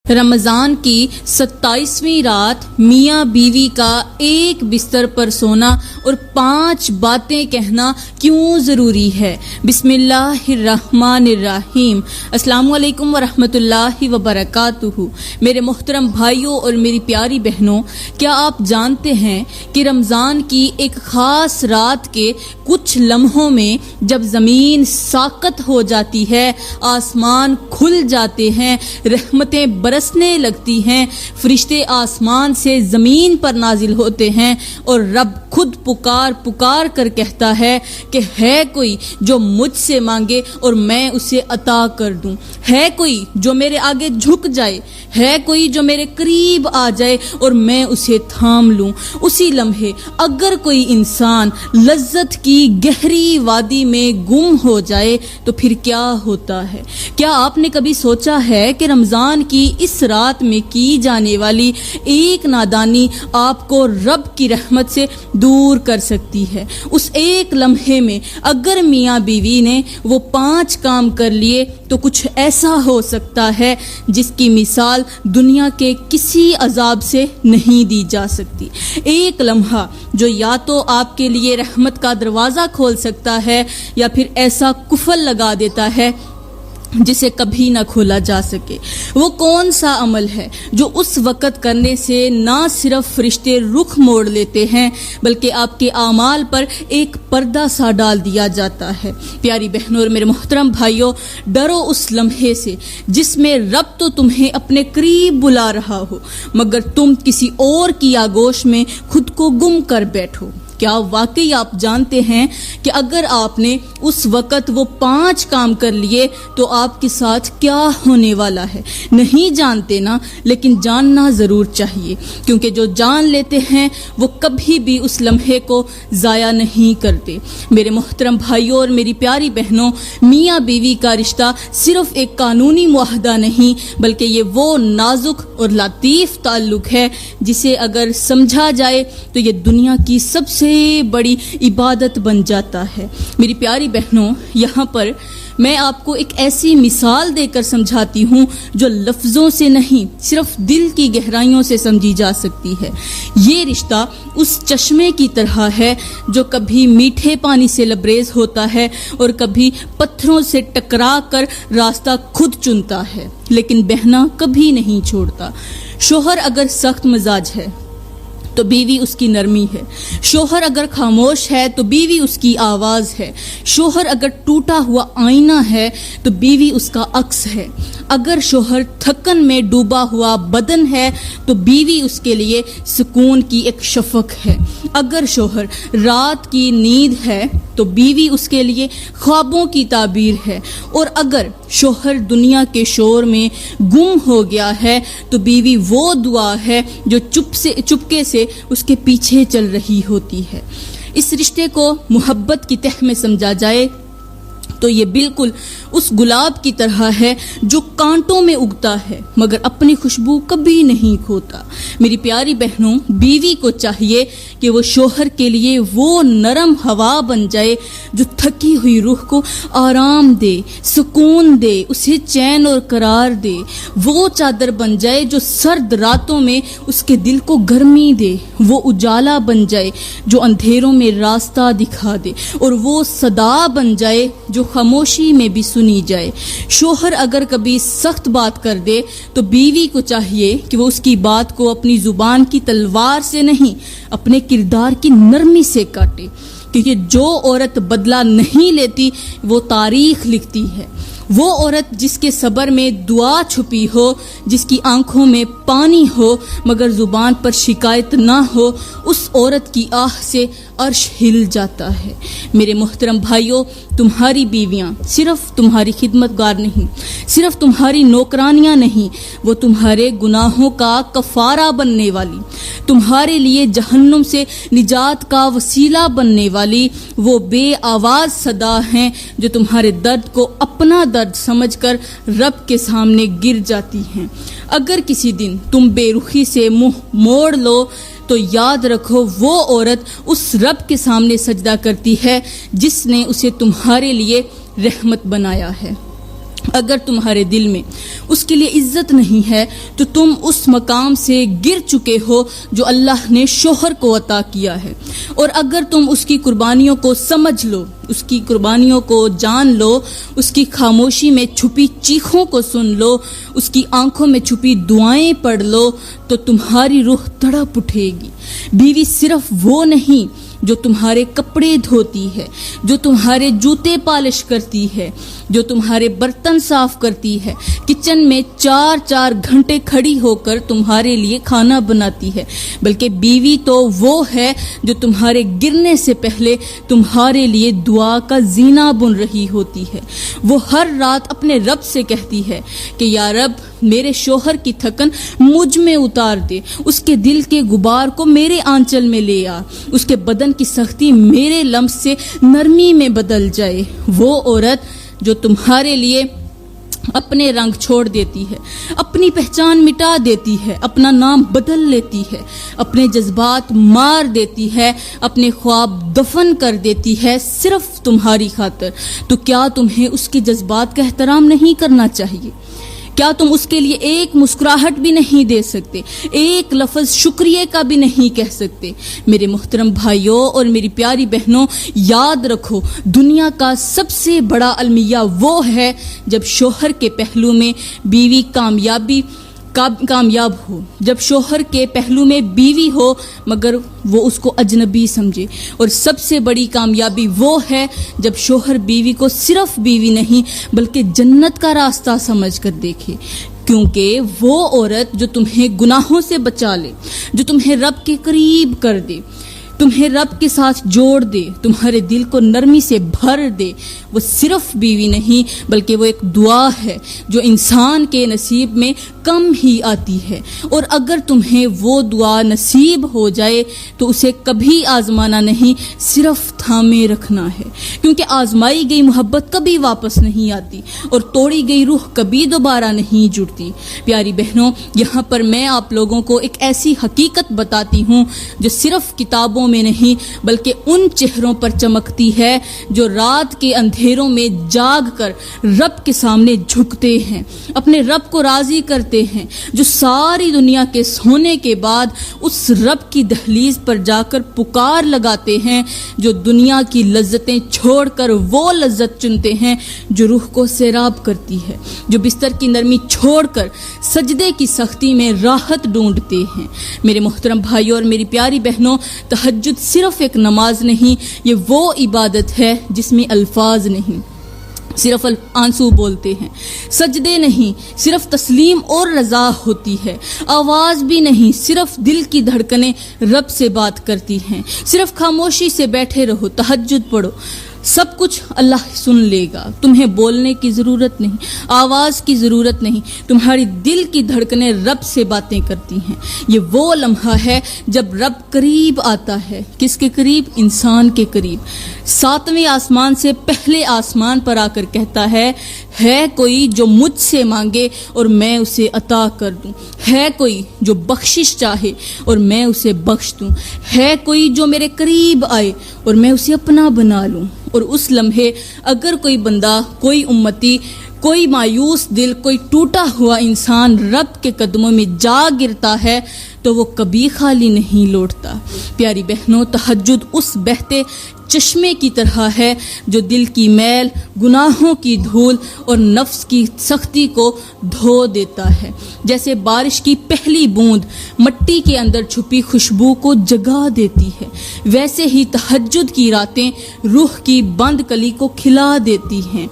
رمضان کی 27ویں رات میاں بیوی کا ایک بستر پر سونا اور 5 باتیں کہنا کیوں ضروری ہے؟ بسم اللہ الرحمن الرحیم۔ السلام علیکم ورحمۃ اللہ وبرکاتہ۔ میرے محترم بھائیوں اور میری پیاری بہنوں، کیا آپ جانتے ہیں کہ رمضان کی ایک خاص رات کے کچھ لمحوں میں جب زمین ساکت ہو جاتی ہے، آسمان کھل جاتے ہیں، رحمتیں برسنے لگتی ہیں، فرشتے آسمان سے زمین پر نازل ہوتے ہیں اور رب خود پکار کر کہتا ہے کہ ہے کوئی جو مجھ سے مانگے اور میں اسے عطا کر دوں، ہے کوئی جو میرے آگے جھک جائے، ہے کوئی جو میرے قریب آ جائے اور میں اسے تھام لوں۔ اسی لمحے اگر کوئی انسان لذت کی گہری وادی میں گم ہو جائے تو پھر کیا ہوتا ہے؟ کیا آپ نے کبھی سوچا ہے کہ رمضان کی اس رات میں کی جانے والی ایک نادانی آپ کو رب کی رحمت سے دور کر سکتی ہے؟ اس ایک لمحے میں اگر میاں بیوی نے وہ 5 کام کر لیے تو کچھ ایسا ہو سکتا ہے جس کی مثال دنیا کے کسی عذاب سے نہیں دی جا سکتی۔ ایک لمحہ جو یا تو آپ کے لیے رحمت کا دروازہ کھول سکتا ہے یا پھر ایسا قفل لگا دیتا ہے جسے کبھی نہ کھولا جا سکے۔ وہ کون سا عمل ہے جو اس وقت کرنے سے نہ صرف فرشتے رخ موڑ لیتے ہیں بلکہ آپ کے اعمال پر ایک پردہ سا ڈال دیا جاتا ہے؟ پیاری بہنوں اور میرے محترم بھائیوں، ڈرو اس لمحے سے جس میں رب تو تمہیں اپنے قریب بلا رہا ہو مگر تم کسی اور کی آغوش میں خود کو گم کر بیٹھو۔ کیا واقعی آپ جانتے ہیں کہ اگر آپ نے اس وقت وہ 5 کام کر لیے تو آپ کے ساتھ کیا ہونے والا ہے؟ نہیں جانتے نا، لیکن جاننا ضرور چاہیے، کیونکہ جو جان لیتے ہیں وہ کبھی بھی اس لمحے کو ضائع نہیں کرتے۔ میرے محترم بھائیوں اور میری پیاری بہنوں، میاں بیوی کا رشتہ صرف ایک قانونی معاہدہ نہیں بلکہ یہ وہ نازک اور لطیف تعلق ہے جسے اگر سمجھا جائے تو یہ دنیا کی سب سے بڑی عبادت بن جاتا ہے۔ میری پیاری بہنوں، یہاں پر میں آپ کو ایک ایسی مثال دے کر سمجھاتی ہوں جو لفظوں سے نہیں صرف دل کی گہرائیوں سے سمجھی جا سکتی ہے۔ یہ رشتہ اس چشمے کی طرح ہے جو کبھی میٹھے پانی سے لبریز ہوتا ہے اور کبھی پتھروں سے ٹکرا کر راستہ خود چنتا ہے لیکن بہنا کبھی نہیں چھوڑتا۔ شوہر اگر سخت مزاج ہے تو بیوی اس کی نرمی ہے، شوہر اگر خاموش ہے تو بیوی اس کی آواز ہے، شوہر اگر ٹوٹا ہوا آئینہ ہے تو بیوی اس کا عکس ہے، اگر شوہر تھکن میں ڈوبا ہوا بدن ہے تو بیوی اس کے لیے سکون کی ایک شفق ہے، اگر شوہر رات کی نیند ہے تو بیوی اس کے لیے خوابوں کی تعبیر ہے، اور اگر شوہر دنیا کے شور میں گم ہو گیا ہے تو بیوی وہ دعا ہے جو چپکے سے اس کے پیچھے چل رہی ہوتی ہے۔ اس رشتے کو محبت کی تہ میں سمجھا جائے تو یہ بالکل اس گلاب کی طرح ہے جو کانٹوں میں اگتا ہے مگر اپنی خوشبو کبھی نہیں کھوتا۔ میری پیاری بہنوں، بیوی کو چاہیے کہ وہ شوہر کے لیے وہ نرم ہوا بن جائے جو تھکی ہوئی روح کو آرام دے، سکون دے، اسے چین اور قرار دے، وہ چادر بن جائے جو سرد راتوں میں اس کے دل کو گرمی دے، وہ اجالا بن جائے جو اندھیروں میں راستہ دکھا دے، اور وہ صدا بن جائے جو خاموشی میں بھی سنی جائے۔ شوہر اگر کبھی سخت بات کر دے تو بیوی کو چاہیے کہ وہ اس کی بات کو اپنی زبان کی تلوار سے نہیں اپنے کردار کی نرمی سے کاٹے، کیونکہ جو عورت بدلہ نہیں لیتی وہ تاریخ لکھتی ہے۔ وہ عورت جس کے صبر میں دعا چھپی ہو، جس کی آنکھوں میں پانی ہو مگر زبان پر شکایت نہ ہو، اس عورت کی آہ سے عرش ہل جاتا ہے۔ میرے محترم بھائیوں، تمہاری بیویاں صرف تمہاری خدمت گار نہیں، صرف تمہاری نوکرانیاں نہیں، وہ تمہارے گناہوں کا کفارہ بننے والی، تمہارے لیے جہنم سے نجات کا وسیلہ بننے والی وہ بے آواز صدا ہیں جو تمہارے درد کو اپنا درد سمجھ کر رب کے سامنے گر جاتی ہیں۔ اگر کسی دن تم بے رخی سے منہ موڑ لو تو یاد رکھو وہ عورت اس رب کے سامنے سجدہ کرتی ہے جس نے اسے تمہارے لیے رحمت بنایا ہے۔ اگر تمہارے دل میں اس کے لیے عزت نہیں ہے تو تم اس مقام سے گر چکے ہو جو اللہ نے شوہر کو عطا کیا ہے، اور اگر تم اس کی قربانیوں کو سمجھ لو، اس کی قربانیوں کو جان لو، اس کی خاموشی میں چھپی چیخوں کو سن لو، اس کی آنکھوں میں چھپی دعائیں پڑھ لو، تو تمہاری روح تڑپ اٹھے گی۔ بیوی صرف وہ نہیں جو تمہارے کپڑے دھوتی ہے، جو تمہارے جوتے پالش کرتی ہے، جو تمہارے برتن صاف کرتی ہے، کچن میں 4 گھنٹے کھڑی ہو کر تمہارے لیے کھانا بناتی ہے، بلکہ بیوی تو وہ ہے جو تمہارے گرنے سے پہلے تمہارے لیے دعا کا زینہ بن رہی ہوتی ہے۔ وہ ہر رات اپنے رب سے کہتی ہے کہ یا رب میرے شوہر کی تھکن مجھ میں اتار دے، اس کے دل کے غبار کو میرے آنچل میں لے آ، اس کے بدن کی سختی میرے لمس سے نرمی میں بدل جائے۔ وہ عورت جو تمہارے لیے اپنے رنگ چھوڑ دیتی ہے، اپنی پہچان مٹا دیتی ہے، اپنا نام بدل لیتی ہے، اپنے جذبات مار دیتی ہے، اپنے خواب دفن کر دیتی ہے صرف تمہاری خاطر، تو کیا تمہیں اس کے جذبات کا احترام نہیں کرنا چاہیے؟ کیا تم اس کے لیے ایک مسکراہٹ بھی نہیں دے سکتے، ایک لفظ شکریہ کا بھی نہیں کہہ سکتے؟ میرے محترم بھائیوں اور میری پیاری بہنوں، یاد رکھو دنیا کا سب سے بڑا المیہ وہ ہے جب شوہر کے پہلو میں بیوی کامیاب ہو، جب شوہر کے پہلو میں بیوی ہو مگر وہ اس کو اجنبی سمجھے، اور سب سے بڑی کامیابی وہ ہے جب شوہر بیوی کو صرف بیوی نہیں بلکہ جنت کا راستہ سمجھ کر دیکھے، کیونکہ وہ عورت جو تمہیں گناہوں سے بچا لے، جو تمہیں رب کے قریب کر دے، تمہیں رب کے ساتھ جوڑ دے، تمہارے دل کو نرمی سے بھر دے، وہ صرف بیوی نہیں بلکہ وہ ایک دعا ہے جو انسان کے نصیب میں کم ہی آتی ہے، اور اگر تمہیں وہ دعا نصیب ہو جائے تو اسے کبھی آزمانا نہیں، صرف تھامے رکھنا ہے، کیونکہ آزمائی گئی محبت کبھی واپس نہیں آتی اور توڑی گئی روح کبھی دوبارہ نہیں جڑتی۔ پیاری بہنوں، یہاں پر میں آپ لوگوں کو ایک ایسی حقیقت بتاتی ہوں جو صرف کتابوں میں نہیں بلکہ ان چہروں پر چمکتی ہے جو رات کے اندھیروں میں جاگ کر رب کے سامنے جھکتے ہیں، اپنے رب کو راضی کرتے ہیں، جو ساری دنیا کے سونے کے بعد اس رب کی دہلیز پر جا کر پکار لگاتے ہیں، جو دنیا کی لذتیں چھوڑ کر وہ لذت چنتے ہیں جو روح کو سیراب کرتی ہے، جو بستر کی نرمی چھوڑ کر سجدے کی سختی میں راحت ڈھونڈتے ہیں۔ میرے محترم بھائیوں اور میری پیاری بہنوں، تہجد صرف ایک نماز نہیں، یہ وہ عبادت ہے جس میں الفاظ نہیں، صرف آنسو بولتے ہیں، سجدے نہیں، صرف تسلیم اور رضا ہوتی ہے، آواز بھی نہیں، صرف دل کی دھڑکنیں رب سے بات کرتی ہیں، صرف خاموشی سے بیٹھے رہو، تہجد پڑھو، سب کچھ اللہ سن لے گا، تمہیں بولنے کی ضرورت نہیں، آواز کی ضرورت نہیں، تمہاری دل کی دھڑکنیں رب سے باتیں کرتی ہیں۔ یہ وہ لمحہ ہے جب رب قریب آتا ہے، کس کے قریب؟ انسان کے قریب، 7ویں آسمان سے پہلے آسمان پر آ کر کہتا ہے کوئی جو مجھ سے مانگے اور میں اسے عطا کر دوں، ہے کوئی جو بخشش چاہے اور میں اسے بخش دوں، ہے کوئی جو میرے قریب آئے اور میں اسے اپنا بنا لوں۔ اور اس لمحے اگر کوئی بندہ، کوئی امتی، کوئی مایوس دل، کوئی ٹوٹا ہوا انسان رب کے قدموں میں جا گرتا ہے تو وہ کبھی خالی نہیں لوٹتا۔ پیاری بہنوں، تہجد اس بہتے چشمے کی طرح ہے جو دل کی میل، گناہوں کی دھول اور نفس کی سختی کو دھو دیتا ہے، جیسے بارش کی پہلی بوند مٹی کے اندر چھپی خوشبو کو جگا دیتی ہے، ویسے ہی تہجد کی راتیں روح کی بند کلی کو کھلا دیتی ہیں۔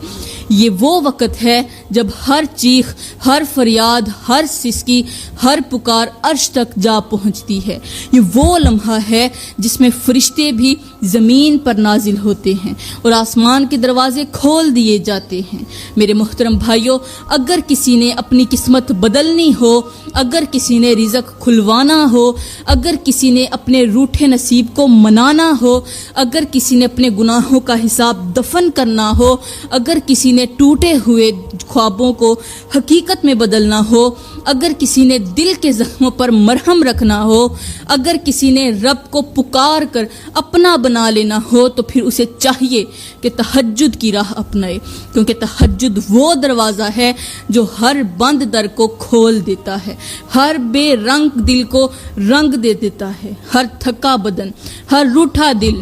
یہ وہ وقت ہے جب ہر چیخ، ہر فریاد، ہر سسکی، ہر پکار عرش تک جا پہنچتی ہے۔ یہ وہ لمحہ ہے جس میں فرشتے بھی زمین پر نازل ہوتے ہیں اور آسمان کے دروازے کھول دیے جاتے ہیں۔ میرے محترم بھائیوں، اگر کسی نے اپنی قسمت بدلنی ہو، اگر کسی نے رزق کھلوانا ہو، اگر کسی نے اپنے روٹھے نصیب کو منانا ہو، اگر کسی نے اپنے گناہوں کا حساب دفن کرنا ہو، اگر کسی نے ٹوٹے ہوئے خوابوں کو حقیقت میں بدلنا ہو، اگر کسی نے دل کے زخموں پر مرہم رکھنا ہو، اگر کسی نے رب کو پکار کر اپنا بنا لینا ہو تو پھر اسے چاہیے کہ تہجد کی راہ اپنائے، کیونکہ تہجد وہ دروازہ ہے جو ہر بند در کو کھول دیتا ہے، ہر بے رنگ دل کو رنگ دے دیتا ہے، ہر تھکا بدن، ہر روٹھا دل،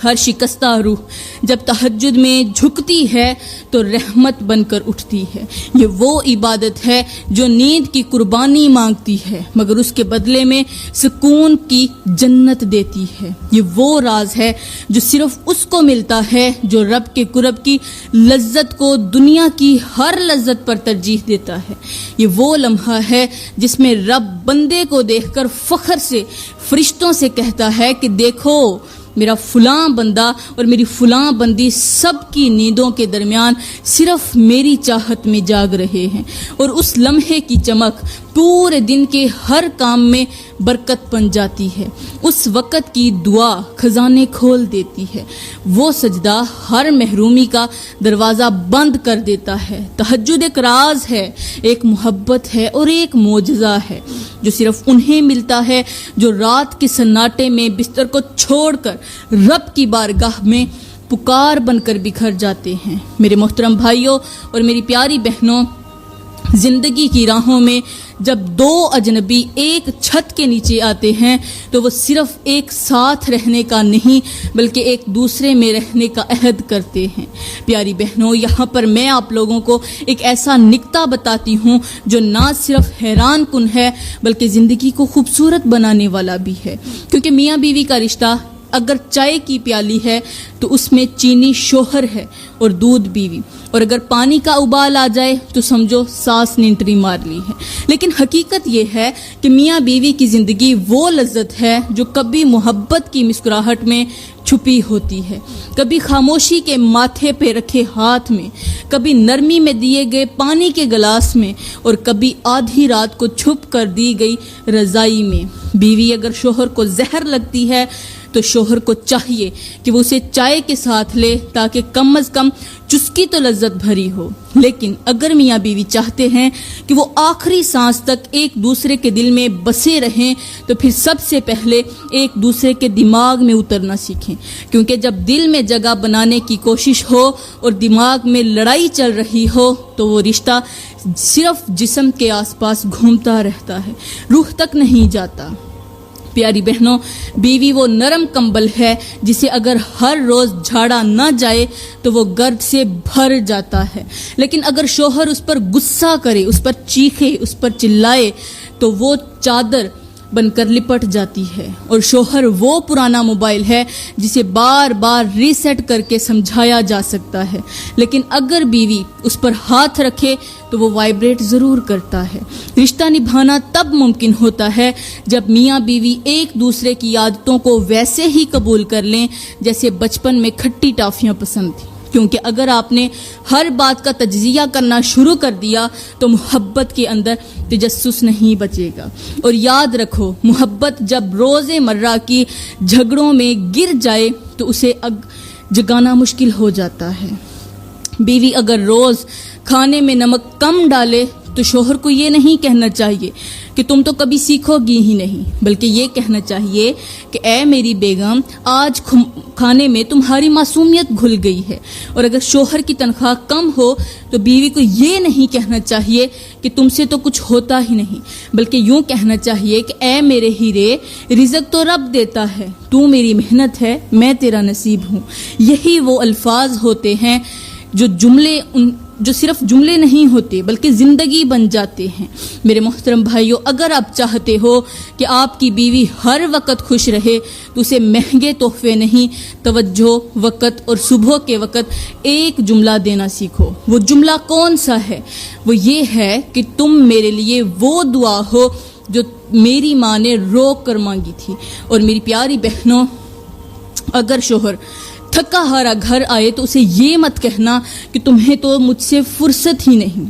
ہر شکستہ روح جب تہجد میں جھکتی ہے تو رحمت بن کر اٹھتی ہے۔ یہ وہ عبادت ہے جو نیند کی قربانی مانگتی ہے مگر اس کے بدلے میں سکون کی جنت دیتی ہے۔ یہ وہ راز ہے جو صرف اس کو ملتا ہے جو رب کے قرب کی لذت کو دنیا کی ہر لذت پر ترجیح دیتا ہے۔ یہ وہ لمحہ ہے جس میں رب بندے کو دیکھ کر فخر سے فرشتوں سے کہتا ہے کہ دیکھو میرا فلاں بندہ اور میری فلاں بندی سب کی نیندوں کے درمیان صرف میری چاہت میں جاگ رہے ہیں، اور اس لمحے کی چمک پورے دن کے ہر کام میں برکت بن جاتی ہے۔ اس وقت کی دعا خزانے کھول دیتی ہے، وہ سجدہ ہر محرومی کا دروازہ بند کر دیتا ہے۔ تہجد ایک راز ہے، ایک محبت ہے اور ایک معجزہ ہے جو صرف انہیں ملتا ہے جو رات کے سناٹے میں بستر کو چھوڑ کر رب کی بارگاہ میں پکار بن کر بکھر جاتے ہیں۔ میرے محترم بھائیوں اور میری پیاری بہنوں، زندگی کی راہوں میں جب دو اجنبی ایک چھت کے نیچے آتے ہیں تو وہ صرف ایک ساتھ رہنے کا نہیں بلکہ ایک دوسرے میں رہنے کا عہد کرتے ہیں۔ پیاری بہنوں، یہاں پر میں آپ لوگوں کو ایک ایسا نکتہ بتاتی ہوں جو نہ صرف حیران کن ہے بلکہ زندگی کو خوبصورت بنانے والا بھی ہے، کیونکہ میاں بیوی کا رشتہ اگر چائے کی پیالی ہے تو اس میں چینی شوہر ہے اور دودھ بیوی، اور اگر پانی کا ابال آ جائے تو سمجھو ساس نے انٹری مار لی ہے۔ لیکن حقیقت یہ ہے کہ میاں بیوی کی زندگی وہ لذت ہے جو کبھی محبت کی مسکراہٹ میں چھپی ہوتی ہے، کبھی خاموشی کے ماتھے پہ رکھے ہاتھ میں، کبھی نرمی میں دیے گئے پانی کے گلاس میں، اور کبھی آدھی رات کو چھپ کر دی گئی رضائی میں۔ بیوی اگر شوہر کو زہر لگتی ہے تو شوہر کو چاہیے کہ وہ اسے چائے کے ساتھ لے تاکہ کم از کم چسکی تو لذت بھری ہو۔ لیکن اگر میاں بیوی چاہتے ہیں کہ وہ آخری سانس تک ایک دوسرے کے دل میں بسے رہیں تو پھر سب سے پہلے ایک دوسرے کے دماغ میں اترنا سیکھیں، کیونکہ جب دل میں جگہ بنانے کی کوشش ہو اور دماغ میں لڑائی چل رہی ہو تو وہ رشتہ صرف جسم کے آس پاس گھومتا رہتا ہے، روح تک نہیں جاتا۔ پیاری بہنوں، بیوی وہ نرم کمبل ہے جسے اگر ہر روز جھاڑا نہ جائے تو وہ گرد سے بھر جاتا ہے، لیکن اگر شوہر اس پر غصہ کرے، اس پر چیخے، اس پر چلائے تو وہ چادر بن کر لپٹ جاتی ہے، اور شوہر وہ پرانا موبائل ہے جسے بار بار ریسیٹ کر کے سمجھایا جا سکتا ہے، لیکن اگر بیوی اس پر ہاتھ رکھے تو وہ وائبریٹ ضرور کرتا ہے۔ رشتہ نبھانا تب ممکن ہوتا ہے جب میاں بیوی ایک دوسرے کی عادتوں کو ویسے ہی قبول کر لیں جیسے بچپن میں کھٹی ٹافیاں پسند تھیں، کیونکہ اگر آپ نے ہر بات کا تجزیہ کرنا شروع کر دیا تو محبت کے اندر تجسس نہیں بچے گا۔ اور یاد رکھو، محبت جب روز مرہ کی جھگڑوں میں گر جائے تو اسے جگانا مشکل ہو جاتا ہے۔ بیوی اگر روز کھانے میں نمک کم ڈالے تو شوہر کو یہ نہیں کہنا چاہیے کہ تم تو کبھی سیکھو گی ہی نہیں، بلکہ یہ کہنا چاہیے کہ اے میری بیگم، آج کھانے میں تمہاری معصومیت گھل گئی ہے۔ اور اگر شوہر کی تنخواہ کم ہو تو بیوی کو یہ نہیں کہنا چاہیے کہ تم سے تو کچھ ہوتا ہی نہیں، بلکہ یوں کہنا چاہیے کہ اے میرے ہیرے، رزق تو رب دیتا ہے، تو میری محنت ہے، میں تیرا نصیب ہوں۔ یہی وہ الفاظ ہوتے ہیں جو صرف جملے نہیں ہوتے بلکہ زندگی بن جاتے ہیں۔ میرے محترم بھائیوں، اگر آپ چاہتے ہو کہ آپ کی بیوی ہر وقت خوش رہے تو اسے مہنگے تحفے نہیں، توجہ، وقت اور صبح کے وقت ایک جملہ دینا سیکھو۔ وہ جملہ کون سا ہے؟ وہ یہ ہے کہ تم میرے لیے وہ دعا ہو جو میری ماں نے رو کر مانگی تھی۔ اور میری پیاری بہنوں، اگر شوہر تھکا ہارا گھر آئے تو اسے یہ مت کہنا کہ تمہیں تو مجھ سے فرصت ہی نہیں،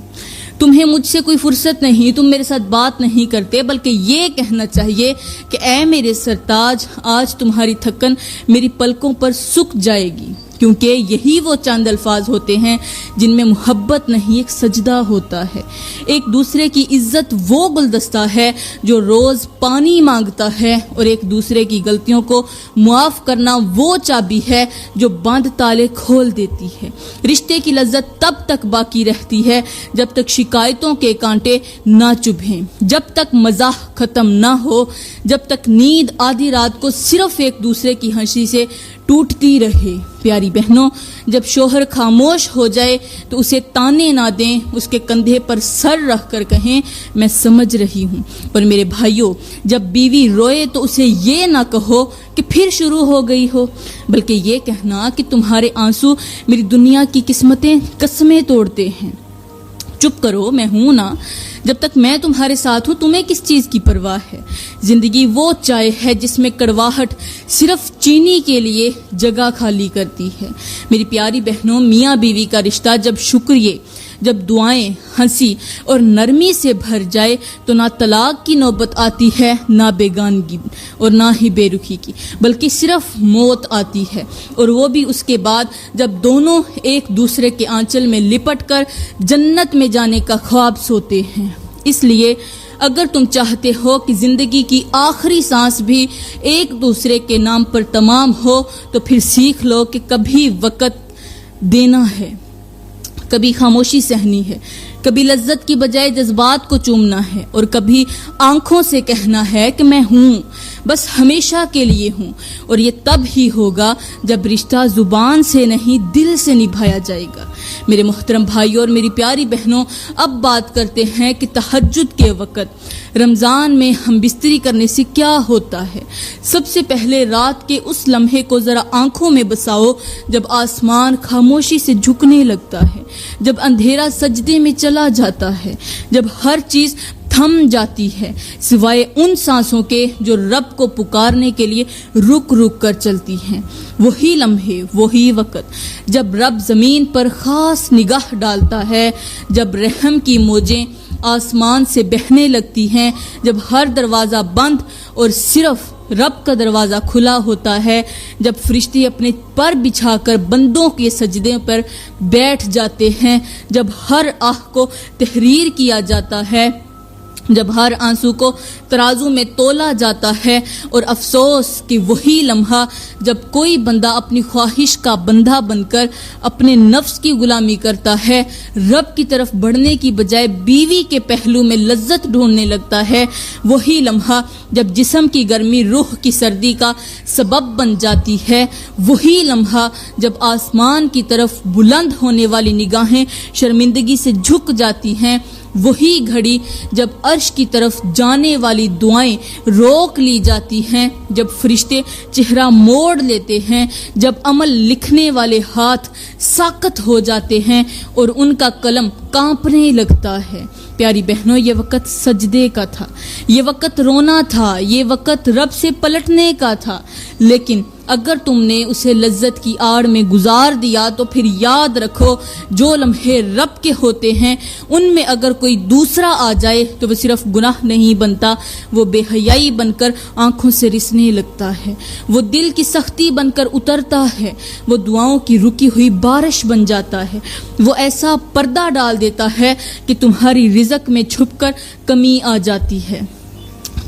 تمہیں مجھ سے کوئی فرصت نہیں، تم میرے ساتھ بات نہیں کرتے، بلکہ یہ کہنا چاہیے کہ اے میرے سرتاج، آج تمہاری تھکن میری پلکوں پر سک جائے گی، کیونکہ یہی وہ چند الفاظ ہوتے ہیں جن میں محبت نہیں ایک سجدہ ہوتا ہے۔ ایک دوسرے کی عزت وہ گلدستہ ہے جو روز پانی مانگتا ہے، اور ایک دوسرے کی غلطیوں کو معاف کرنا وہ چابی ہے جو بند تالے کھول دیتی ہے۔ رشتے کی لذت تب تک باقی رہتی ہے جب تک شکایتوں کے کانٹے نہ چبھیں، جب تک مزاح ختم نہ ہو، جب تک نیند آدھی رات کو صرف ایک دوسرے کی ہنسی سے ٹوٹتی رہے۔ پیاری بہنوں، جب شوہر خاموش ہو جائے تو اسے تانے نہ دیں، اس کے کندھے پر سر رکھ کر کہیں میں سمجھ رہی ہوں۔ اور میرے بھائیوں، جب بیوی روئے تو اسے یہ نہ کہو کہ پھر شروع ہو گئی ہو، بلکہ یہ کہنا کہ تمہارے آنسو میری دنیا کی قسمیں توڑتے ہیں۔ چپ کرو، میں ہوں نا، جب تک میں تمہارے ساتھ ہوں تمہیں کس چیز کی پرواہ ہے؟ زندگی وہ چائے ہے جس میں کڑواہٹ صرف چینی کے لیے جگہ خالی کرتی ہے۔ میری پیاری بہنوں، میاں بیوی کا رشتہ جب شکریہ، جب دعائیں، ہنسی اور نرمی سے بھر جائے تو نہ طلاق کی نوبت آتی ہے، نہ بیگانگی اور نہ ہی بے رخی کی، بلکہ صرف موت آتی ہے، اور وہ بھی اس کے بعد جب دونوں ایک دوسرے کے آنچل میں لپٹ کر جنت میں جانے کا خواب سوتے ہیں۔ اس لیے اگر تم چاہتے ہو کہ زندگی کی آخری سانس بھی ایک دوسرے کے نام پر تمام ہو تو پھر سیکھ لو کہ کبھی وقت دینا ہے، کبھی خاموشی سہنی ہے، کبھی لذت کی بجائے جذبات کو چومنا ہے، اور کبھی آنکھوں سے کہنا ہے کہ میں ہوں، بس ہمیشہ کے لیے ہوں۔ اور یہ تب ہی ہوگا جب رشتہ زبان سے نہیں دل سے نبھایا جائے گا۔ میرے محترم بھائیوں اور میری پیاری بہنوں، اب بات کرتے ہیں کہ تہجد کے وقت رمضان میں ہم بستری کرنے سے کیا ہوتا ہے۔ سب سے پہلے رات کے اس لمحے کو ذرا آنکھوں میں بساؤ جب آسمان خاموشی سے جھکنے لگتا ہے، جب اندھیرا سجدے میں چلا جاتا ہے، جب ہر چیز تھم جاتی ہے سوائے ان سانسوں کے جو رب کو پکارنے کے لیے رک رک کر چلتی ہیں۔ وہی لمحے، وہی وقت جب رب زمین پر خاص نگاہ ڈالتا ہے، جب رحم کی موجیں آسمان سے بہنے لگتی ہیں، جب ہر دروازہ بند اور صرف رب کا دروازہ کھلا ہوتا ہے، جب فرشتے اپنے پر بچھا کر بندوں کے سجدے پر بیٹھ جاتے ہیں، جب ہر آہ کو تحریر کیا جاتا ہے، جب ہر آنسو کو ترازو میں تولا جاتا ہے، اور افسوس کہ وہی لمحہ جب کوئی بندہ اپنی خواہش کا بندہ بن کر اپنے نفس کی غلامی کرتا ہے، رب کی طرف بڑھنے کی بجائے بیوی کے پہلو میں لذت ڈھونڈنے لگتا ہے، وہی لمحہ جب جسم کی گرمی روح کی سردی کا سبب بن جاتی ہے، وہی لمحہ جب آسمان کی طرف بلند ہونے والی نگاہیں شرمندگی سے جھک جاتی ہیں، وہی گھڑی جب عرش کی طرف جانے والی دعائیں روک لی جاتی ہیں، جب فرشتے چہرہ موڑ لیتے ہیں، جب عمل لکھنے والے ہاتھ ساکت ہو جاتے ہیں اور ان کا قلم کانپنے لگتا ہے۔ پیاری بہنوں، یہ وقت سجدے کا تھا، یہ وقت رونا تھا، یہ وقت رب سے پلٹنے کا تھا، لیکن اگر تم نے اسے لذت کی آڑ میں گزار دیا تو پھر یاد رکھو جو لمحے رب کے ہوتے ہیں ان میں اگر کوئی دوسرا آ جائے تو وہ صرف گناہ نہیں بنتا، وہ بے حیائی بن کر آنکھوں سے رسنے لگتا ہے، وہ دل کی سختی بن کر اترتا ہے، وہ دعاؤں کی رکی ہوئی بارش بن جاتا ہے، وہ ایسا پردہ ڈال دیتا ہے کہ تمہاری رزق میں چھپ کر کمی آ جاتی ہے،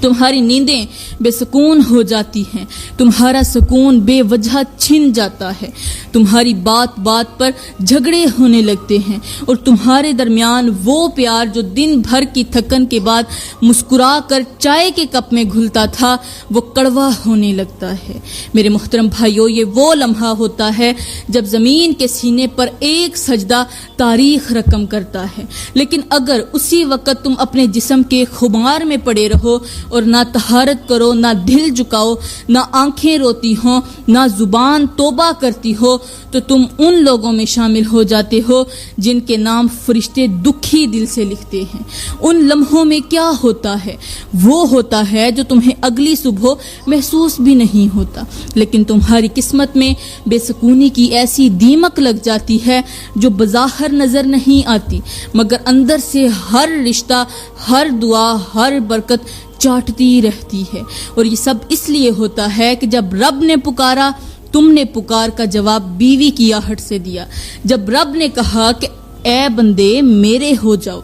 تمہاری نیندیں بے سکون ہو جاتی ہیں، تمہارا سکون بے وجہ چھن جاتا ہے، تمہاری بات بات پر جھگڑے ہونے لگتے ہیں، اور تمہارے درمیان وہ پیار جو دن بھر کی تھکن کے بعد مسکرا کر چائے کے کپ میں گھلتا تھا وہ کڑوا ہونے لگتا ہے۔ میرے محترم بھائیوں، یہ وہ لمحہ ہوتا ہے جب زمین کے سینے پر ایک سجدہ تاریخ رقم کرتا ہے، لیکن اگر اسی وقت تم اپنے جسم کے خمار میں پڑے رہو اور نہ طہارت کرو، نہ دل جھکاؤ، نہ آنکھیں روتی ہوں، نہ زبان توبہ کرتی ہو، تو تم ان لوگوں میں شامل ہو جاتے ہو جن کے نام فرشتے دکھی دل سے لکھتے ہیں۔ ان لمحوں میں کیا ہوتا ہے؟ وہ ہوتا ہے جو تمہیں اگلی صبح محسوس بھی نہیں ہوتا، لیکن تمہاری قسمت میں بے سکونی کی ایسی دیمک لگ جاتی ہے جو بظاہر نظر نہیں آتی، مگر اندر سے ہر رشتہ، ہر دعا، ہر برکت چاٹتی رہتی ہے۔ اور یہ سب اس لیے ہوتا ہے کہ جب رب نے پکارا تم نے پکار کا جواب بیوی کی آہٹ سے دیا۔ جب رب نے کہا کہ اے بندے میرے ہو جاؤ،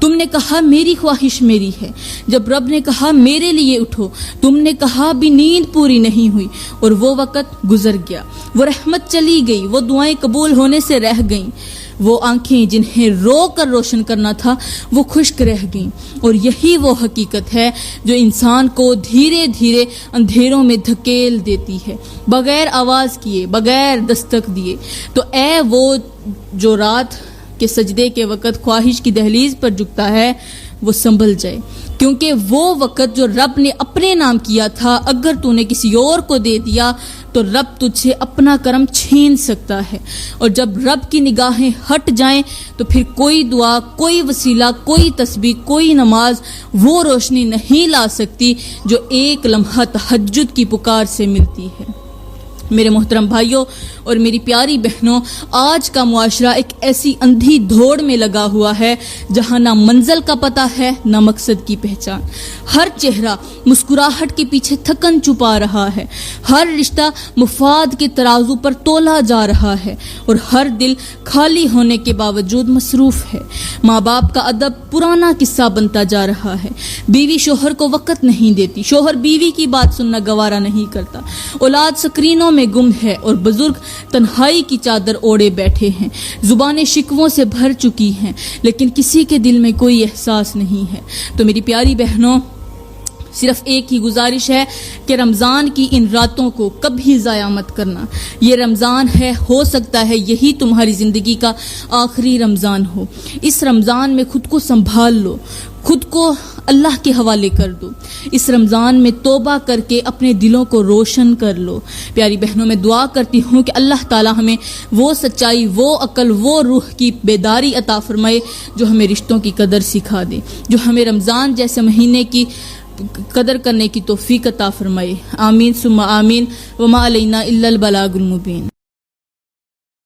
تم نے کہا میری خواہش میری ہے۔ جب رب نے کہا میرے لیے اٹھو، تم نے کہا بھی نیند پوری نہیں ہوئی، اور وہ وقت گزر گیا، وہ رحمت چلی گئی، وہ دعائیں قبول ہونے سے رہ گئیں، وہ آنکھیں جنہیں رو کر روشن کرنا تھا وہ خشک رہ گئیں۔ اور یہی وہ حقیقت ہے جو انسان کو دھیرے دھیرے اندھیروں میں دھکیل دیتی ہے، بغیر آواز کیے، بغیر دستک دیے۔ تو اے وہ جو رات کے سجدے کے وقت خواہش کی دہلیز پر جھکتا ہے، وہ سنبھل جائے، کیونکہ وہ وقت جو رب نے اپنے نام کیا تھا اگر تو نے کسی اور کو دے دیا تو رب تجھ سے اپنا کرم چھین سکتا ہے۔ اور جب رب کی نگاہیں ہٹ جائیں تو پھر کوئی دعا، کوئی وسیلہ، کوئی تسبیح، کوئی نماز وہ روشنی نہیں لا سکتی جو ایک لمحہ تہجد کی پکار سے ملتی ہے۔ میرے محترم بھائیوں اور میری پیاری بہنوں، آج کا معاشرہ ایک ایسی اندھی دوڑ میں لگا ہوا ہے جہاں نہ منزل کا پتہ ہے نہ مقصد کی پہچان۔ ہر چہرہ مسکراہٹ کے پیچھے تھکن چھپا رہا ہے، ہر رشتہ مفاد کے ترازو پر تولا جا رہا ہے، اور ہر دل خالی ہونے کے باوجود مصروف ہے۔ ماں باپ کا ادب پرانا قصہ بنتا جا رہا ہے، بیوی شوہر کو وقت نہیں دیتی، شوہر بیوی کی بات سننا گوارا نہیں کرتا، اولاد سکرینوں میں گم ہے، اور بزرگ تنہائی کی چادر اوڑے بیٹھے ہیں۔ زبانیں شکووں سے بھر چکی ہیں لیکن کسی کے دل میں کوئی احساس نہیں ہے۔ تو میری پیاری بہنوں، صرف ایک ہی گزارش ہے کہ رمضان کی ان راتوں کو کبھی ضائع مت کرنا۔ یہ رمضان ہے، ہو سکتا ہے یہی تمہاری زندگی کا آخری رمضان ہو۔ اس رمضان میں خود کو سنبھال لو، خود کو اللہ کے حوالے کر دو۔ اس رمضان میں توبہ کر کے اپنے دلوں کو روشن کر لو۔ پیاری بہنوں، میں دعا کرتی ہوں کہ اللہ تعالی ہمیں وہ سچائی، وہ عقل، وہ روح کی بیداری عطا فرمائے جو ہمیں رشتوں کی قدر سکھا دے، جو ہمیں رمضان جیسے مہینے کی قدر کرنے کی توفیق عطا فرمائے۔ آمین ثم آمین، وما علینا الا البلاغ المبین۔